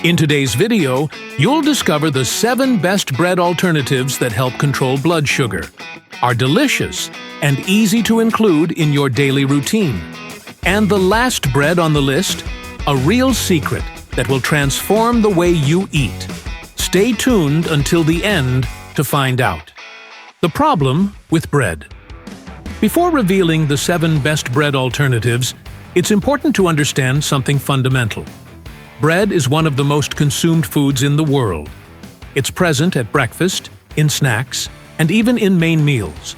In today's video, you'll discover the 7 best bread alternatives that help control blood sugar, are delicious, and easy to include in your daily routine. And the last bread on the list, a real secret that will transform the way you eat. Stay tuned until the end to find out. The problem with bread. Before revealing the 7 best bread alternatives, it's important to understand something fundamental. Bread is one of the most consumed foods in the world. It's present at breakfast, in snacks, and even in main meals.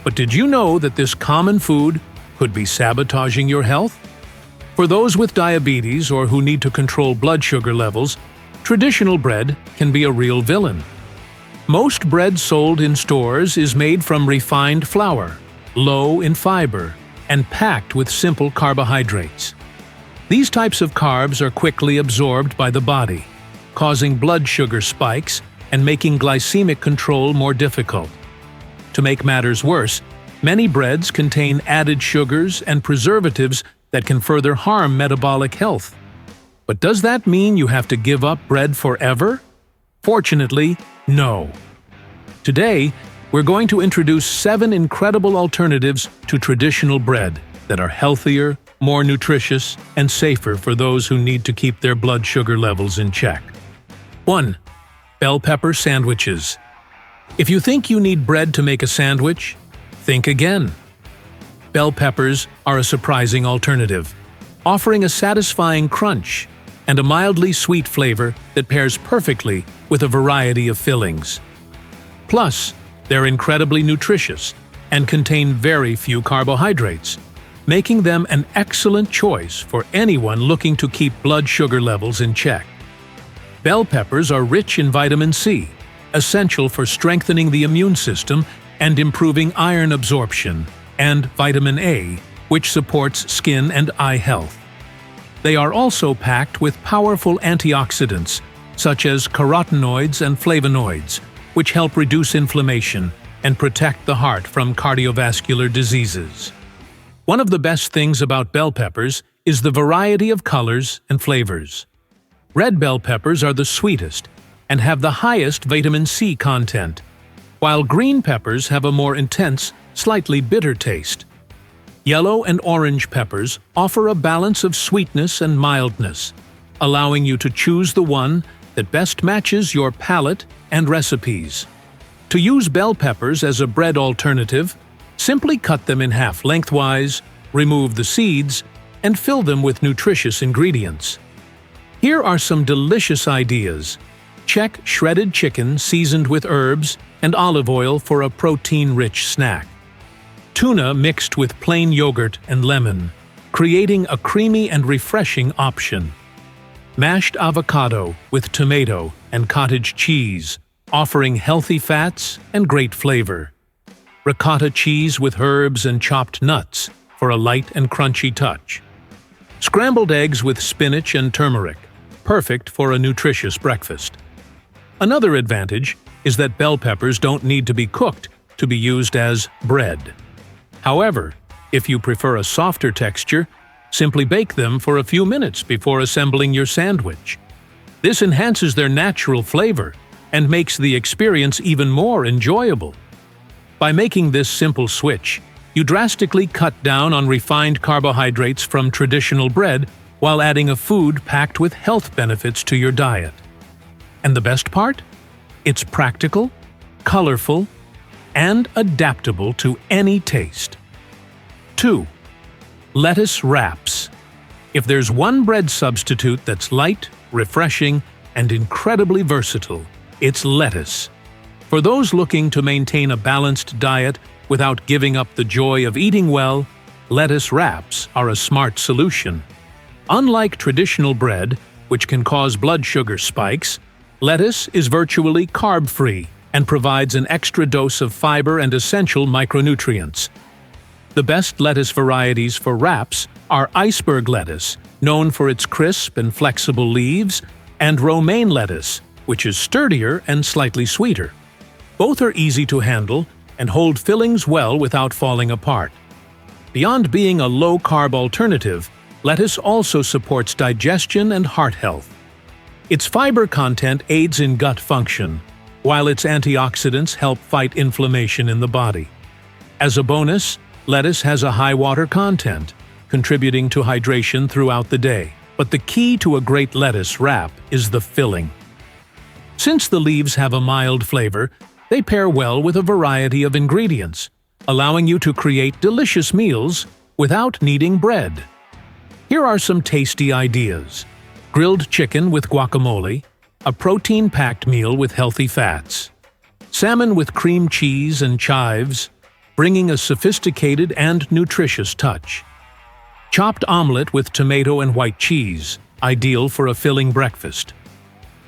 But did you know that this common food could be sabotaging your health? For those with diabetes or who need to control blood sugar levels, traditional bread can be a real villain. Most bread sold in stores is made from refined flour, low in fiber, and packed with simple carbohydrates. These types of carbs are quickly absorbed by the body, causing blood sugar spikes and making glycemic control more difficult. To make matters worse, many breads contain added sugars and preservatives that can further harm metabolic health. But does that mean you have to give up bread forever? Fortunately, no. Today, we're going to introduce 7 incredible alternatives to traditional bread that are healthier, more nutritious, and safer for those who need to keep their blood sugar levels in check. 1. Bell pepper sandwiches. If you think you need bread to make a sandwich, think again. Bell peppers are a surprising alternative, offering a satisfying crunch and a mildly sweet flavor that pairs perfectly with a variety of fillings. Plus, they're incredibly nutritious and contain very few carbohydrates, making them an excellent choice for anyone looking to keep blood sugar levels in check. Bell peppers are rich in vitamin C, essential for strengthening the immune system and improving iron absorption, and vitamin A, which supports skin and eye health. They are also packed with powerful antioxidants, such as carotenoids and flavonoids, which help reduce inflammation and protect the heart from cardiovascular diseases. One of the best things about bell peppers is the variety of colors and flavors. Red bell peppers are the sweetest and have the highest vitamin C content, while green peppers have a more intense, slightly bitter taste. Yellow and orange peppers offer a balance of sweetness and mildness, allowing you to choose the one that best matches your palate and recipes. To use bell peppers as a bread alternative, simply cut them in half lengthwise, remove the seeds, and fill them with nutritious ingredients. Here are some delicious ideas. Check shredded chicken seasoned with herbs and olive oil for a protein-rich snack. Tuna mixed with plain yogurt and lemon, creating a creamy and refreshing option. Mashed avocado with tomato and cottage cheese, offering healthy fats and great flavor. Ricotta cheese with herbs and chopped nuts for a light and crunchy touch. Scrambled eggs with spinach and turmeric, perfect for a nutritious breakfast. Another advantage is that bell peppers don't need to be cooked to be used as bread. However, if you prefer a softer texture, simply bake them for a few minutes before assembling your sandwich. This enhances their natural flavor and makes the experience even more enjoyable. By making this simple switch, you drastically cut down on refined carbohydrates from traditional bread while adding a food packed with health benefits to your diet. And the best part? It's practical, colorful, and adaptable to any taste. 2. Lettuce wraps. If there's one bread substitute that's light, refreshing, and incredibly versatile, it's lettuce. For those looking to maintain a balanced diet without giving up the joy of eating well, lettuce wraps are a smart solution. Unlike traditional bread, which can cause blood sugar spikes, lettuce is virtually carb-free and provides an extra dose of fiber and essential micronutrients. The best lettuce varieties for wraps are iceberg lettuce, known for its crisp and flexible leaves, and romaine lettuce, which is sturdier and slightly sweeter. Both are easy to handle and hold fillings well without falling apart. Beyond being a low-carb alternative, lettuce also supports digestion and heart health. Its fiber content aids in gut function, while its antioxidants help fight inflammation in the body. As a bonus, lettuce has a high water content, contributing to hydration throughout the day. But the key to a great lettuce wrap is the filling. Since the leaves have a mild flavor, they pair well with a variety of ingredients, allowing you to create delicious meals without needing bread. Here are some tasty ideas: grilled chicken with guacamole, a protein-packed meal with healthy fats; salmon with cream cheese and chives, bringing a sophisticated and nutritious touch; chopped omelet with tomato and white cheese, ideal for a filling breakfast;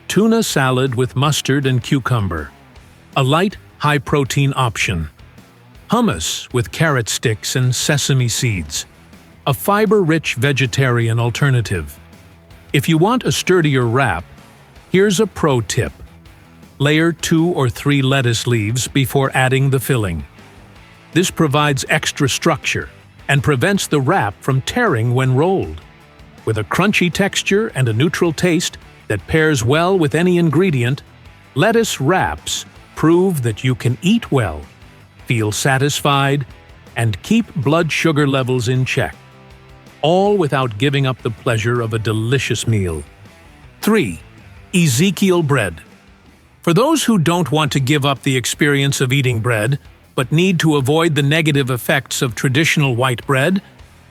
tuna salad with mustard and cucumber, a light, high-protein option; hummus with carrot sticks and sesame seeds, a fiber-rich vegetarian alternative. If you want a sturdier wrap, here's a pro tip: layer 2 or 3 lettuce leaves before adding the filling. This provides extra structure and prevents the wrap from tearing when rolled. With a crunchy texture and a neutral taste that pairs well with any ingredient, lettuce wraps prove that you can eat well, feel satisfied, and keep blood sugar levels in check, all without giving up the pleasure of a delicious meal. 3. Ezekiel bread. For those who don't want to give up the experience of eating bread, but need to avoid the negative effects of traditional white bread,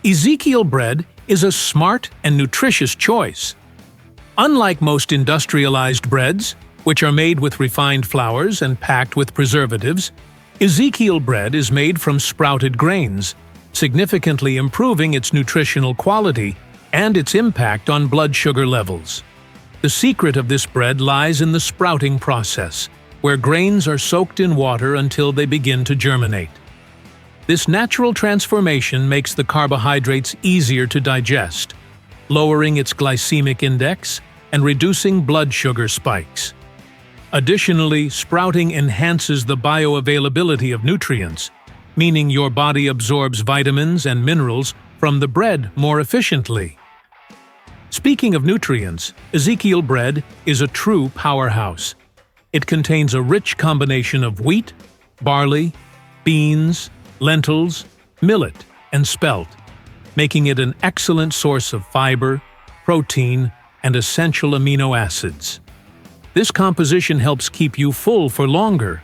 Ezekiel bread is a smart and nutritious choice. Unlike most industrialized breads, which are made with refined flours and packed with preservatives, Ezekiel bread is made from sprouted grains, significantly improving its nutritional quality and its impact on blood sugar levels. The secret of this bread lies in the sprouting process, where grains are soaked in water until they begin to germinate. This natural transformation makes the carbohydrates easier to digest, lowering its glycemic index and reducing blood sugar spikes. Additionally, sprouting enhances the bioavailability of nutrients, meaning your body absorbs vitamins and minerals from the bread more efficiently. Speaking of nutrients, Ezekiel bread is a true powerhouse. It contains a rich combination of wheat, barley, beans, lentils, millet, and spelt, making it an excellent source of fiber, protein, and essential amino acids. This composition helps keep you full for longer,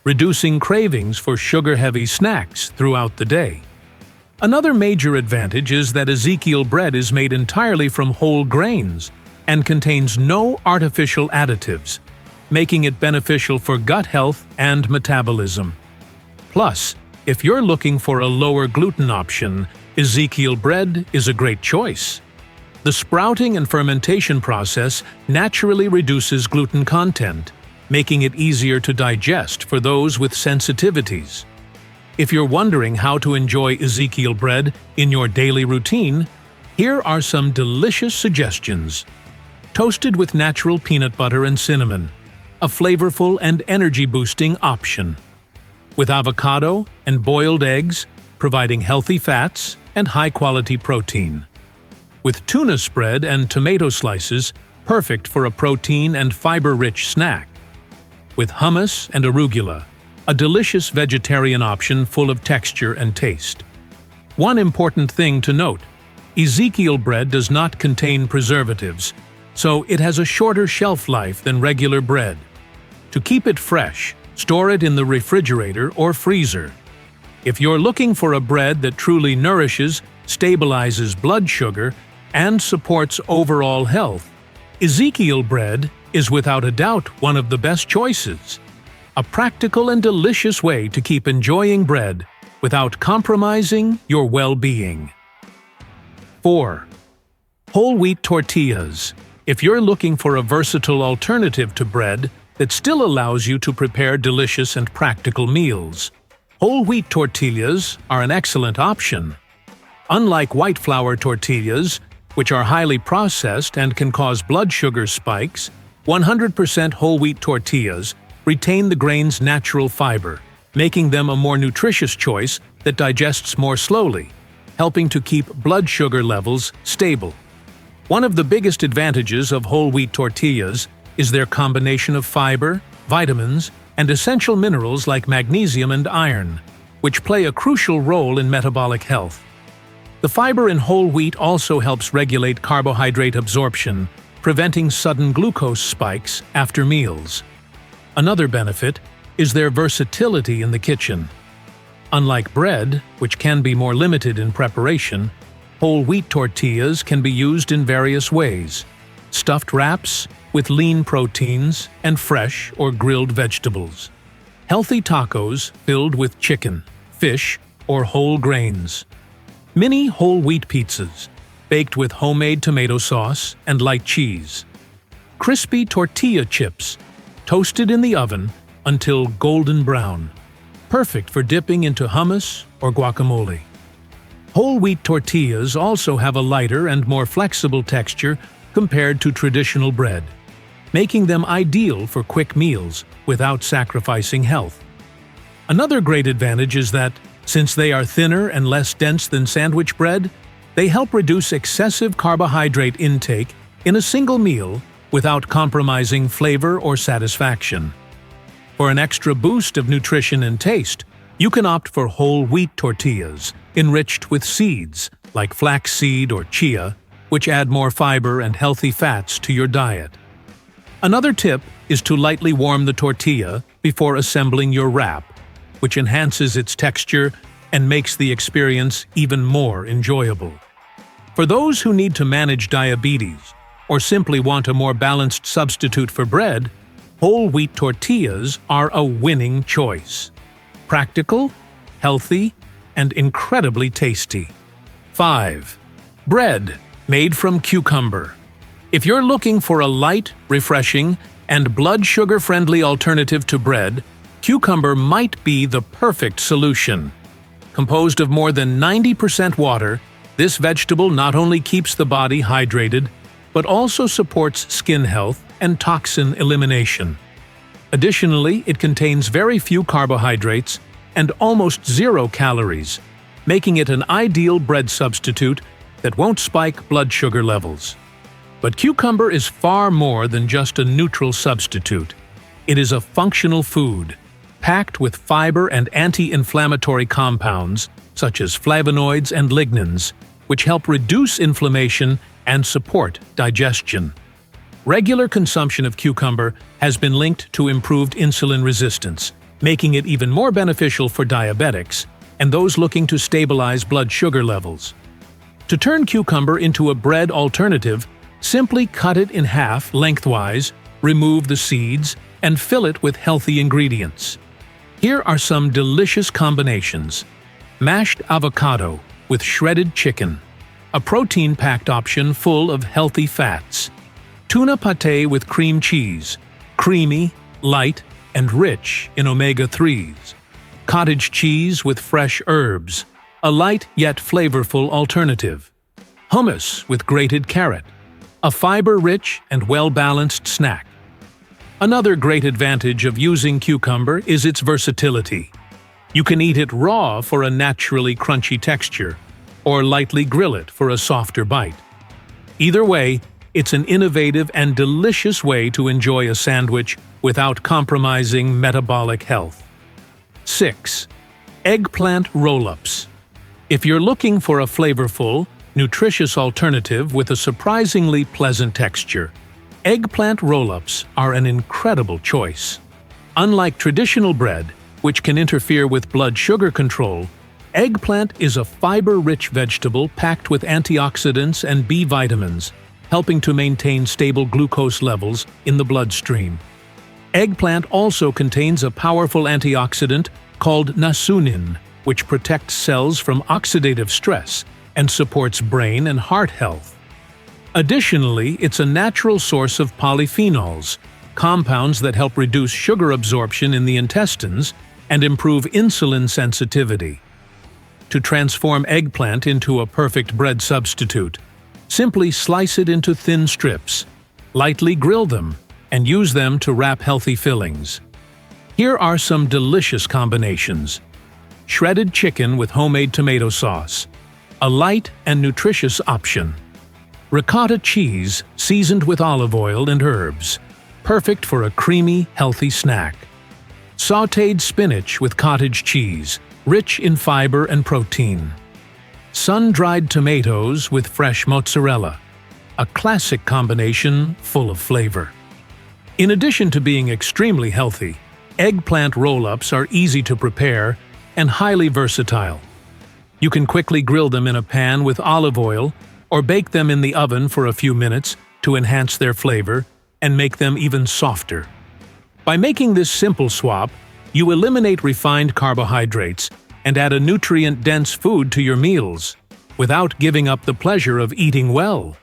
reducing cravings for sugar-heavy snacks throughout the day. Another major advantage is that Ezekiel bread is made entirely from whole grains and contains no artificial additives, making it beneficial for gut health and metabolism. Plus, if you're looking for a lower gluten option, Ezekiel bread is a great choice. The sprouting and fermentation process naturally reduces gluten content, making it easier to digest for those with sensitivities. If you're wondering how to enjoy Ezekiel bread in your daily routine, here are some delicious suggestions. Toasted with natural peanut butter and cinnamon, a flavorful and energy-boosting option. With avocado and boiled eggs, providing healthy fats and high-quality protein. With tuna spread and tomato slices, perfect for a protein and fiber-rich snack. With hummus and arugula, a delicious vegetarian option full of texture and taste. One important thing to note: Ezekiel bread does not contain preservatives, so it has a shorter shelf life than regular bread. To keep it fresh, store it in the refrigerator or freezer. If you're looking for a bread that truly nourishes, stabilizes blood sugar, and supports overall health, Ezekiel bread is without a doubt one of the best choices. A practical and delicious way to keep enjoying bread without compromising your well-being. 4. Whole wheat tortillas. If you're looking for a versatile alternative to bread that still allows you to prepare delicious and practical meals, whole wheat tortillas are an excellent option. Unlike white flour tortillas, which are highly processed and can cause blood sugar spikes, 100% whole wheat tortillas retain the grain's natural fiber, making them a more nutritious choice that digests more slowly, helping to keep blood sugar levels stable. One of the biggest advantages of whole wheat tortillas is their combination of fiber, vitamins, and essential minerals like magnesium and iron, which play a crucial role in metabolic health. The fiber in whole wheat also helps regulate carbohydrate absorption, preventing sudden glucose spikes after meals. Another benefit is their versatility in the kitchen. Unlike bread, which can be more limited in preparation, whole wheat tortillas can be used in various ways: stuffed wraps, with lean proteins, and fresh or grilled vegetables. Healthy tacos filled with chicken, fish, or whole grains. Mini whole wheat pizzas, baked with homemade tomato sauce and light cheese. Crispy tortilla chips, toasted in the oven until golden brown. Perfect for dipping into hummus or guacamole. Whole wheat tortillas also have a lighter and more flexible texture compared to traditional bread, making them ideal for quick meals without sacrificing health. Another great advantage is that, since they are thinner and less dense than sandwich bread, they help reduce excessive carbohydrate intake in a single meal without compromising flavor or satisfaction. For an extra boost of nutrition and taste, you can opt for whole wheat tortillas, enriched with seeds like flaxseed or chia, which add more fiber and healthy fats to your diet. Another tip is to lightly warm the tortilla before assembling your wrap, which enhances its texture and makes the experience even more enjoyable. For those who need to manage diabetes or simply want a more balanced substitute for bread, whole wheat tortillas are a winning choice. Practical, healthy, and incredibly tasty. 5. Bread made from cucumber. If you're looking for a light, refreshing, and blood sugar-friendly alternative to bread, cucumber might be the perfect solution. Composed of more than 90% water, this vegetable not only keeps the body hydrated, but also supports skin health and toxin elimination. Additionally, it contains very few carbohydrates and almost 0 calories, making it an ideal bread substitute that won't spike blood sugar levels. But cucumber is far more than just a neutral substitute. It is a functional food, packed with fiber and anti-inflammatory compounds such as flavonoids and lignans, which help reduce inflammation and support digestion. Regular consumption of cucumber has been linked to improved insulin resistance, making it even more beneficial for diabetics and those looking to stabilize blood sugar levels. To turn cucumber into a bread alternative, simply cut it in half lengthwise, remove the seeds, and fill it with healthy ingredients. Here are some delicious combinations. Mashed avocado with shredded chicken, a protein-packed option full of healthy fats. Tuna pate with cream cheese, creamy, light, and rich in omega-3s. Cottage cheese with fresh herbs, a light yet flavorful alternative. Hummus with grated carrot, a fiber-rich and well-balanced snack. Another great advantage of using cucumber is its versatility. You can eat it raw for a naturally crunchy texture, or lightly grill it for a softer bite. Either way, it's an innovative and delicious way to enjoy a sandwich without compromising metabolic health. 6. Eggplant roll-ups. If you're looking for a flavorful, nutritious alternative with a surprisingly pleasant texture, eggplant roll-ups are an incredible choice. Unlike traditional bread, which can interfere with blood sugar control, eggplant is a fiber-rich vegetable packed with antioxidants and B vitamins, helping to maintain stable glucose levels in the bloodstream. Eggplant also contains a powerful antioxidant called nasunin, which protects cells from oxidative stress and supports brain and heart health. Additionally, it's a natural source of polyphenols, compounds that help reduce sugar absorption in the intestines and improve insulin sensitivity. To transform eggplant into a perfect bread substitute, simply slice it into thin strips, lightly grill them, and use them to wrap healthy fillings. Here are some delicious combinations. Shredded chicken with homemade tomato sauce, a light and nutritious option. Ricotta cheese seasoned with olive oil and herbs, perfect for a creamy, healthy snack. Sautéed spinach with cottage cheese, rich in fiber and protein. Sun-dried tomatoes with fresh mozzarella, a classic combination full of flavor. In addition to being extremely healthy, eggplant roll-ups are easy to prepare and highly versatile. You can quickly grill them in a pan with olive oil or bake them in the oven for a few minutes to enhance their flavor and make them even softer. By making this simple swap, you eliminate refined carbohydrates and add a nutrient-dense food to your meals without giving up the pleasure of eating well.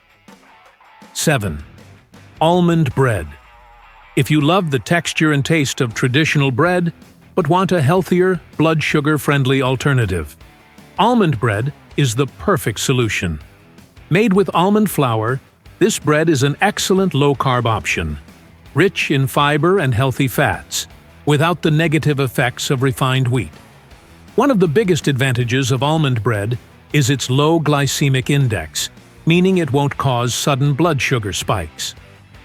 7. Almond bread. If you love the texture and taste of traditional bread, but want a healthier, blood sugar-friendly alternative, almond bread is the perfect solution. Made with almond flour, this bread is an excellent low-carb option, rich in fiber and healthy fats, without the negative effects of refined wheat. One of the biggest advantages of almond bread is its low glycemic index, meaning it won't cause sudden blood sugar spikes.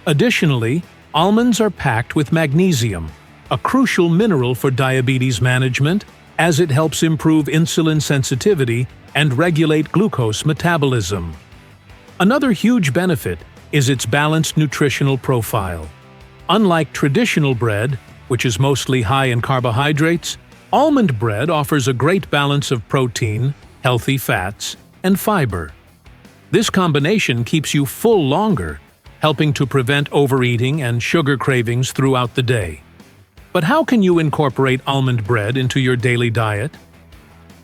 Additionally, almonds are packed with magnesium, a crucial mineral for diabetes management, as it helps improve insulin sensitivity and regulate glucose metabolism. Another huge benefit is its balanced nutritional profile. Unlike traditional bread, which is mostly high in carbohydrates, almond bread offers a great balance of protein, healthy fats, and fiber. This combination keeps you full longer, helping to prevent overeating and sugar cravings throughout the day. But how can you incorporate almond bread into your daily diet?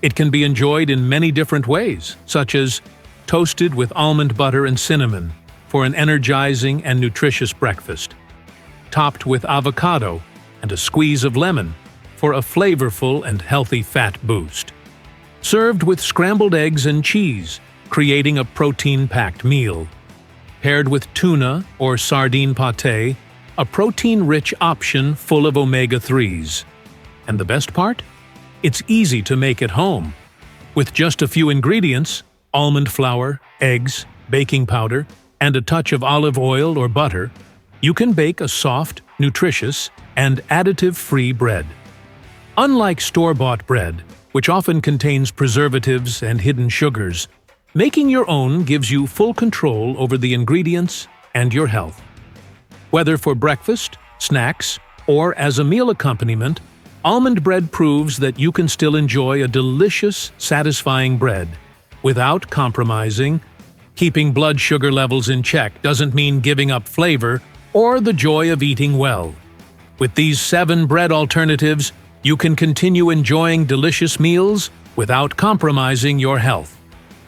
It can be enjoyed in many different ways, such as toasted with almond butter and cinnamon for an energizing and nutritious breakfast, topped with avocado and a squeeze of lemon for a flavorful and healthy fat boost, served with scrambled eggs and cheese, creating a protein-packed meal, paired with tuna or sardine pâté, a protein-rich option full of omega-3s. And the best part? It's easy to make at home. With just a few ingredients, almond flour, eggs, baking powder, and a touch of olive oil or butter, you can bake a soft, nutritious, and additive-free bread. Unlike store-bought bread, which often contains preservatives and hidden sugars, making your own gives you full control over the ingredients and your health. Whether for breakfast, snacks, or as a meal accompaniment, almond bread proves that you can still enjoy a delicious, satisfying bread without compromising. Keeping blood sugar levels in check doesn't mean giving up flavor or the joy of eating well. With these 7 bread alternatives, you can continue enjoying delicious meals without compromising your health.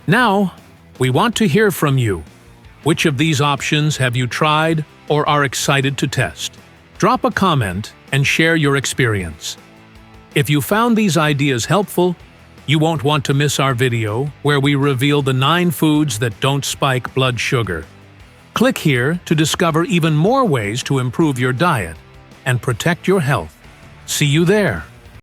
Now, we want to hear from you. Which of these options have you tried or are excited to test? Drop a comment and share your experience. If you found these ideas helpful, you won't want to miss our video where we reveal the 9 foods that don't spike blood sugar. Click here to discover even more ways to improve your diet and protect your health. See you there!